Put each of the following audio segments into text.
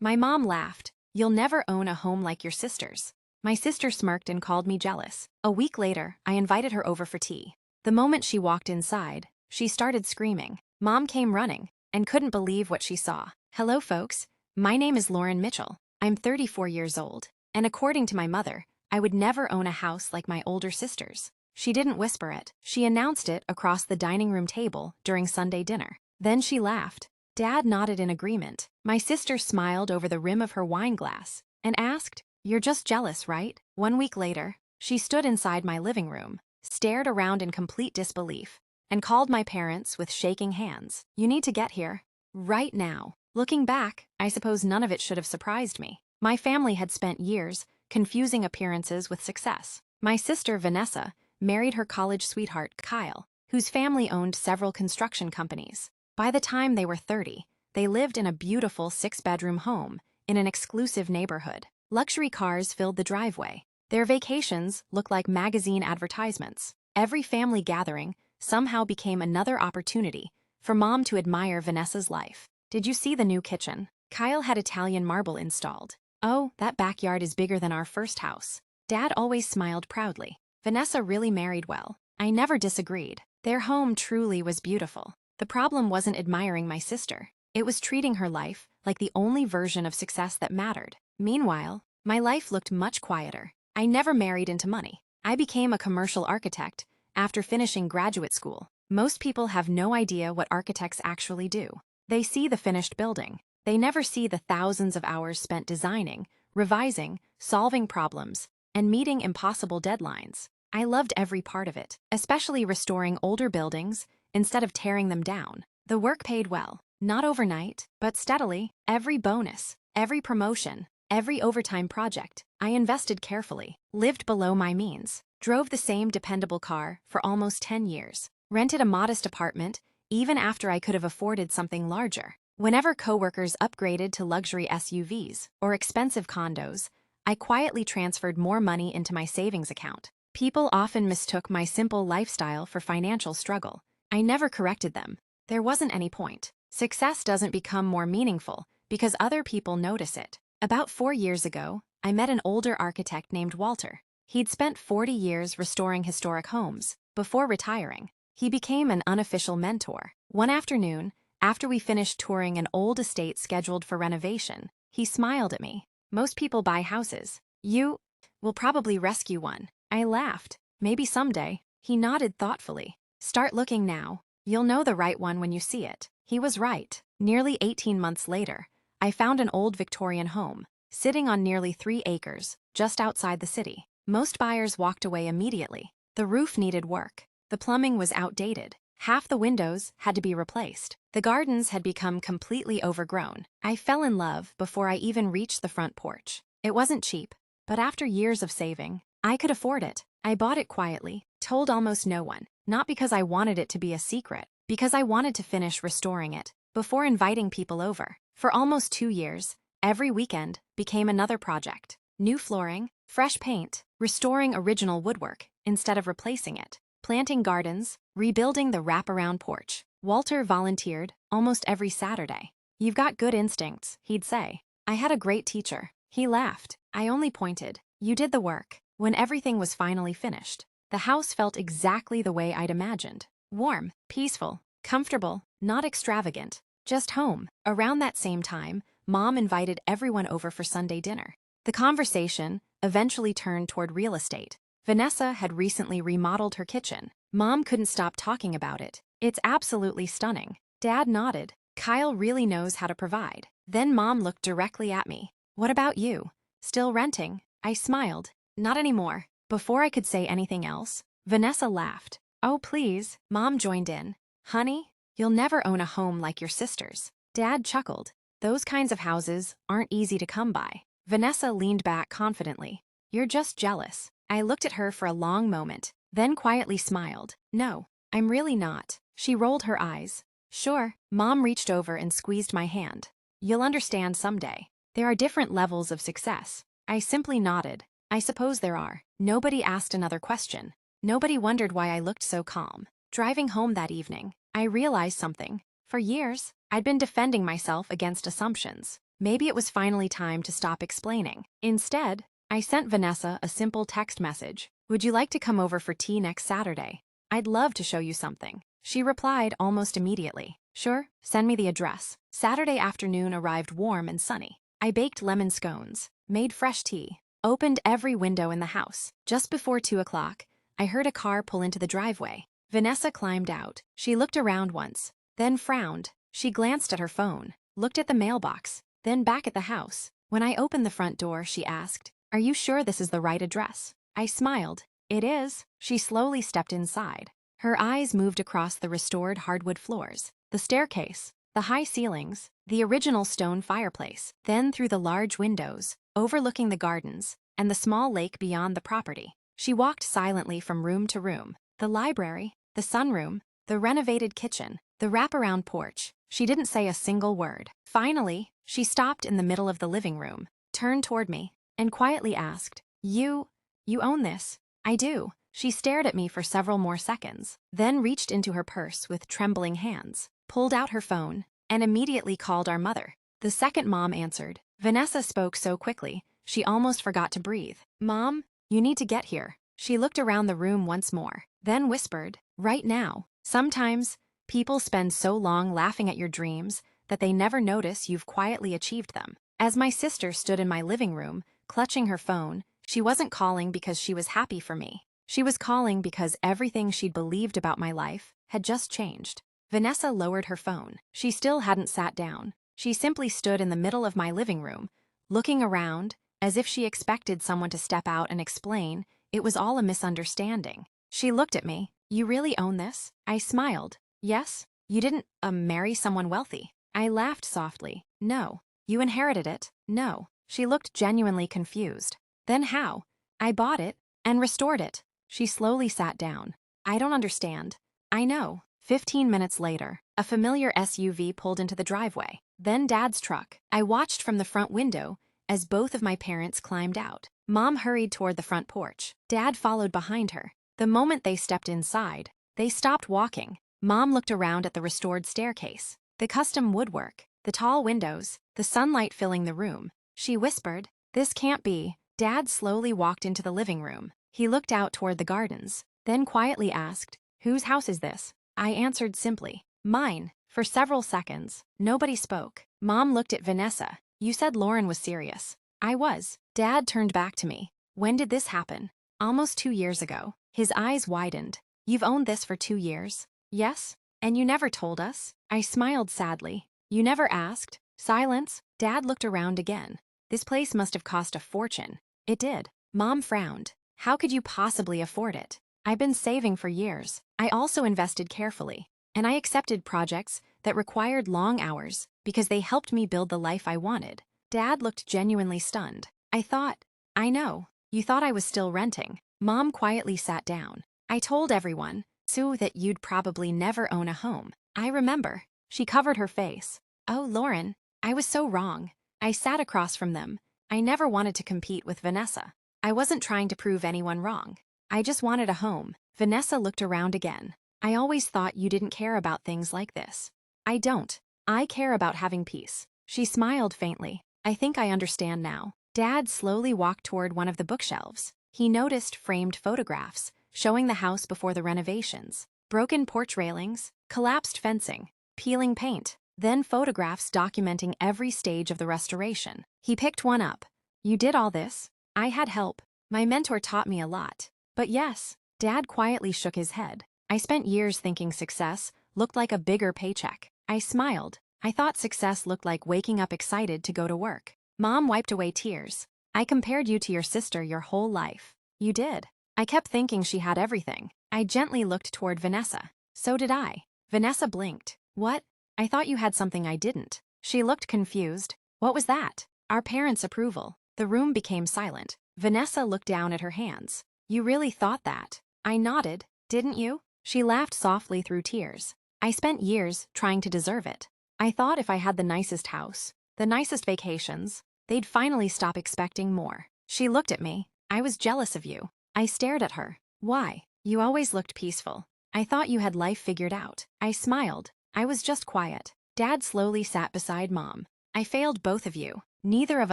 My mom laughed. You'll never own a home like your sister's. My sister smirked and called me jealous. A week later, I invited her over for tea. The moment she walked inside, she started screaming. Mom came running and couldn't believe what she saw. Hello, folks. My name is Lauren Mitchell. I'm 34 years old, and according to my mother, I would never own a house like my older sisters. She didn't whisper it. She announced it across the dining room table during Sunday dinner. Then she laughed. Dad nodded in agreement. My sister smiled over the rim of her wine glass and asked, "You're just jealous, right?" 1 week later, she stood inside my living room, stared around in complete disbelief, and called my parents with shaking hands. "You need to get here. Right now." Looking back, I suppose none of it should have surprised me. My family had spent years confusing appearances with success. My sister, Vanessa, married her college sweetheart, Kyle, whose family owned several construction companies. By the time they were 30, they lived in a beautiful 6-bedroom home in an exclusive neighborhood. Luxury cars filled the driveway. Their vacations looked like magazine advertisements. Every family gathering somehow became another opportunity for Mom to admire Vanessa's life. Did you see the new kitchen? Kyle had Italian marble installed. Oh, that backyard is bigger than our first house. Dad always smiled proudly. Vanessa really married well. I never disagreed. Their home truly was beautiful. The problem wasn't admiring my sister. It was treating her life like the only version of success that mattered. Meanwhile, my life looked much quieter. I never married into money. I became a commercial architect after finishing graduate school. Most people have no idea what architects actually do. They see the finished building. They never see the thousands of hours spent designing, revising, solving problems, and meeting impossible deadlines. I loved every part of it, especially restoring older buildings instead of tearing them down. The work paid well, not overnight, but steadily. Every bonus, every promotion, every overtime project, I invested carefully, lived below my means, drove the same dependable car for almost 10 years, rented a modest apartment even after I could have afforded something larger. Whenever coworkers upgraded to luxury SUVs or expensive condos, I quietly transferred more money into my savings account. People often mistook my simple lifestyle for financial struggle. I never corrected them. There wasn't any point. Success doesn't become more meaningful because other people notice it. About 4 years ago, I met an older architect named Walter. He'd spent 40 years restoring historic homes. Before retiring, he became an unofficial mentor. One afternoon, after we finished touring an old estate scheduled for renovation, he smiled at me. "Most people buy houses. You will probably rescue one." I laughed. "Maybe someday." He nodded thoughtfully. "Start looking now. You'll know the right one when you see it." He was right. Nearly 18 months later, I found an old Victorian home, sitting on nearly 3 acres, just outside the city. Most buyers walked away immediately. The roof needed work. The plumbing was outdated. Half the windows had to be replaced. The gardens had become completely overgrown. I fell in love before I even reached the front porch. It wasn't cheap, but after years of saving, I could afford it. I bought it quietly, told almost no one, not because I wanted it to be a secret, because I wanted to finish restoring it before inviting people over. For almost 2 years, every weekend became another project. New flooring, fresh paint, restoring original woodwork instead of replacing it, planting gardens, rebuilding the wraparound porch. Walter volunteered almost every Saturday. "You've got good instincts," he'd say. I had a great teacher. He laughed. I only pointed. "You did the work." When everything was finally finished, the house felt exactly the way I'd imagined. Warm, peaceful, comfortable, not extravagant, just home. Around that same time, Mom invited everyone over for Sunday dinner. The conversation eventually turned toward real estate. Vanessa had recently remodeled her kitchen. Mom couldn't stop talking about it. "It's absolutely stunning." Dad nodded. "Kyle really knows how to provide." Then Mom looked directly at me. "What about you? Still renting?" I smiled. "Not anymore." Before I could say anything else, Vanessa laughed. "Oh, please." Mom joined in. "Honey, you'll never own a home like your sister's." Dad chuckled. "Those kinds of houses aren't easy to come by." Vanessa leaned back confidently. "You're just jealous." I looked at her for a long moment, then quietly smiled. "No, I'm really not." She rolled her eyes. "Sure." Mom reached over and squeezed my hand. "You'll understand someday. There are different levels of success." I simply nodded. "I suppose there are." Nobody asked another question. Nobody wondered why I looked so calm. Driving home that evening, I realized something. For years, I'd been defending myself against assumptions. Maybe it was finally time to stop explaining. Instead, I sent Vanessa a simple text message. Would you like to come over for tea next Saturday? I'd love to show you something. She replied almost immediately. Sure, send me the address. Saturday afternoon arrived warm and sunny. I baked lemon scones, made fresh tea, opened every window in the house. Just before 2 o'clock, I heard a car pull into the driveway. Vanessa climbed out. She looked around once, then frowned. She glanced at her phone, looked at the mailbox, then back at the house. When I opened the front door, she asked, "Are you sure this is the right address?" I smiled. "It is." She slowly stepped inside. Her eyes moved across the restored hardwood floors, the staircase, the high ceilings, the original stone fireplace, then through the large windows, overlooking the gardens, and the small lake beyond the property. She walked silently from room to room, the library, the sunroom, the renovated kitchen, the wraparound porch. She didn't say a single word. Finally, she stopped in the middle of the living room, turned toward me, and quietly asked, You own this?" "I do." She stared at me for several more seconds, then reached into her purse with trembling hands, pulled out her phone, and immediately called our mother. The second Mom answered. Vanessa spoke so quickly, she almost forgot to breathe. "Mom, you need to get here." She looked around the room once more, then whispered, "Right now." Sometimes, people spend so long laughing at your dreams that they never notice you've quietly achieved them. As my sister stood in my living room, clutching her phone, she wasn't calling because she was happy for me. She was calling because everything she'd believed about my life had just changed. Vanessa lowered her phone. She still hadn't sat down. She simply stood in the middle of my living room, looking around as if she expected someone to step out and explain it was all a misunderstanding. She looked at me. "You really own this?" I smiled. "Yes. You didn't, marry someone wealthy." I laughed softly. "No." "You inherited it?" "No." She looked genuinely confused. "Then how?" "I bought it and restored it." She slowly sat down. "I don't understand." "I know." 15 minutes later, a familiar SUV pulled into the driveway. Then Dad's truck. I watched from the front window as both of my parents climbed out. Mom hurried toward the front porch. Dad followed behind her. The moment they stepped inside, they stopped walking. Mom looked around at the restored staircase, the custom woodwork, the tall windows, the sunlight filling the room. She whispered, "This can't be." Dad slowly walked into the living room. He looked out toward the gardens, then quietly asked, "Whose house is this?" I answered simply, "Mine." For several seconds, nobody spoke. Mom looked at Vanessa. "You said Lauren was serious." "I was." Dad turned back to me. "When did this happen?" "Almost 2 years ago." His eyes widened. "You've owned this for 2 years?" "Yes." "And you never told us?" I smiled sadly. "You never asked?" Silence. Dad looked around again. "This place must have cost a fortune." "It did." Mom frowned. "How could you possibly afford it?" "I've been saving for years." I also invested carefully, and I accepted projects that required long hours because they helped me build the life I wanted. Dad looked genuinely stunned. I know. You thought I was still renting." Mom quietly sat down. "I told everyone, Sue, that you'd probably never own a home." "I remember." She covered her face. "Oh, Lauren, I was so wrong." I sat across from them. I never wanted to compete with Vanessa. I wasn't trying to prove anyone wrong. I just wanted a home. Vanessa looked around again. "I always thought you didn't care about things like this." "I don't. I care about having peace." She smiled faintly. "I think I understand now." Dad slowly walked toward one of the bookshelves. He noticed framed photographs showing the house before the renovations. Broken porch railings, collapsed fencing, peeling paint, then photographs documenting every stage of the restoration. He picked one up. "You did all this?" "I had help. My mentor taught me a lot." "But yes." Dad quietly shook his head. "I spent years thinking success looked like a bigger paycheck." I smiled. "I thought success looked like waking up excited to go to work." Mom wiped away tears. "I compared you to your sister your whole life." "You did." I kept thinking she had everything. I gently looked toward Vanessa. "So did I." Vanessa blinked. "What?" "I thought you had something I didn't." She looked confused. "What was that?" "Our parents' approval." The room became silent. Vanessa looked down at her hands. "You really thought that?" I nodded. "Didn't you?" She laughed softly through tears. "I spent years trying to deserve it. I thought if I had the nicest house, the nicest vacations, they'd finally stop expecting more." She looked at me. "I was jealous of you." I stared at her. "Why?" "You always looked peaceful. I thought you had life figured out." I smiled. "I was just quiet." Dad slowly sat beside Mom. I failed both of you. Neither of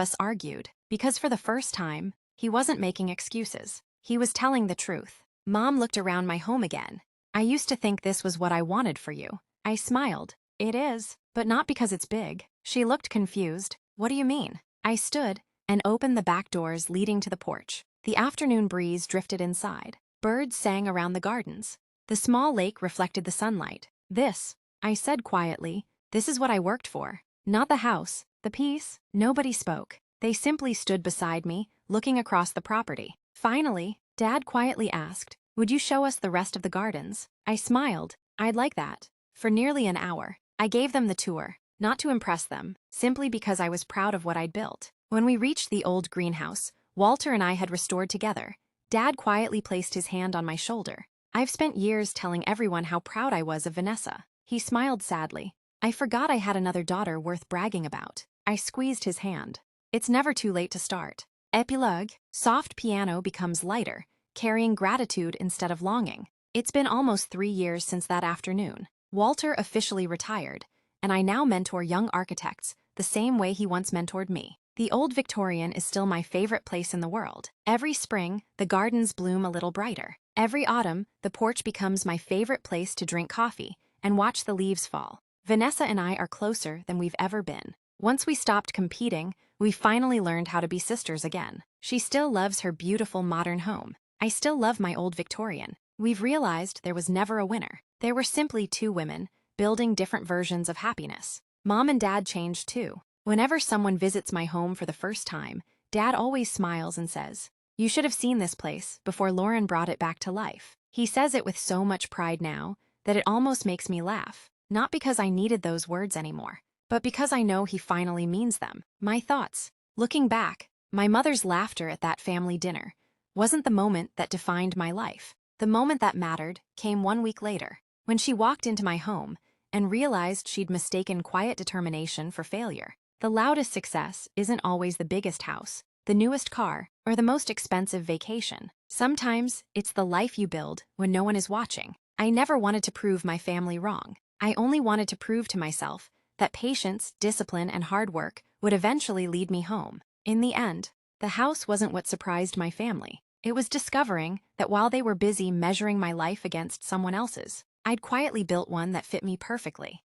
us argued, because for the first time, he wasn't making excuses. He was telling the truth. Mom looked around my home again. I used to think this was what I wanted for you. I smiled. It is, but not because it's big. She looked confused. What do you mean? I stood and opened the back doors leading to the porch. The afternoon breeze drifted inside. Birds sang around the gardens. The small lake reflected the sunlight. I said quietly, this is what I worked for. Not the house, the peace. Nobody spoke. They simply stood beside me, looking across the property. Finally, Dad quietly asked, would you show us the rest of the gardens? I smiled. I'd like that. For nearly an hour, I gave them the tour, not to impress them, simply because I was proud of what I'd built. When we reached the old greenhouse, Walter and I had restored together. Dad quietly placed his hand on my shoulder. I've spent years telling everyone how proud I was of Vanessa. He smiled sadly. I forgot I had another daughter worth bragging about. I squeezed his hand. It's never too late to start. Epilogue, soft piano becomes lighter, carrying gratitude instead of longing. It's been almost 3 years since that afternoon. Walter officially retired, and I now mentor young architects the same way he once mentored me. The old Victorian is still my favorite place in the world. Every spring, the gardens bloom a little brighter. Every autumn, the porch becomes my favorite place to drink coffee and watch the leaves fall. Vanessa and I are closer than we've ever been. Once we stopped competing, we finally learned how to be sisters again. She still loves her beautiful modern home. I still love my old Victorian. We've realized there was never a winner. There were simply two women, building different versions of happiness. Mom and Dad changed too. Whenever someone visits my home for the first time, Dad always smiles and says, you should have seen this place before Lauren brought it back to life. He says it with so much pride now that it almost makes me laugh. Not because I needed those words anymore, but because I know he finally means them. My thoughts. Looking back, my mother's laughter at that family dinner wasn't the moment that defined my life. The moment that mattered came 1 week later, when she walked into my home and realized she'd mistaken quiet determination for failure. The loudest success isn't always the biggest house, the newest car, or the most expensive vacation. Sometimes it's the life you build when no one is watching. I never wanted to prove my family wrong. I only wanted to prove to myself that patience, discipline, and hard work would eventually lead me home. In the end, the house wasn't what surprised my family. It was discovering that while they were busy measuring my life against someone else's, I'd quietly built one that fit me perfectly.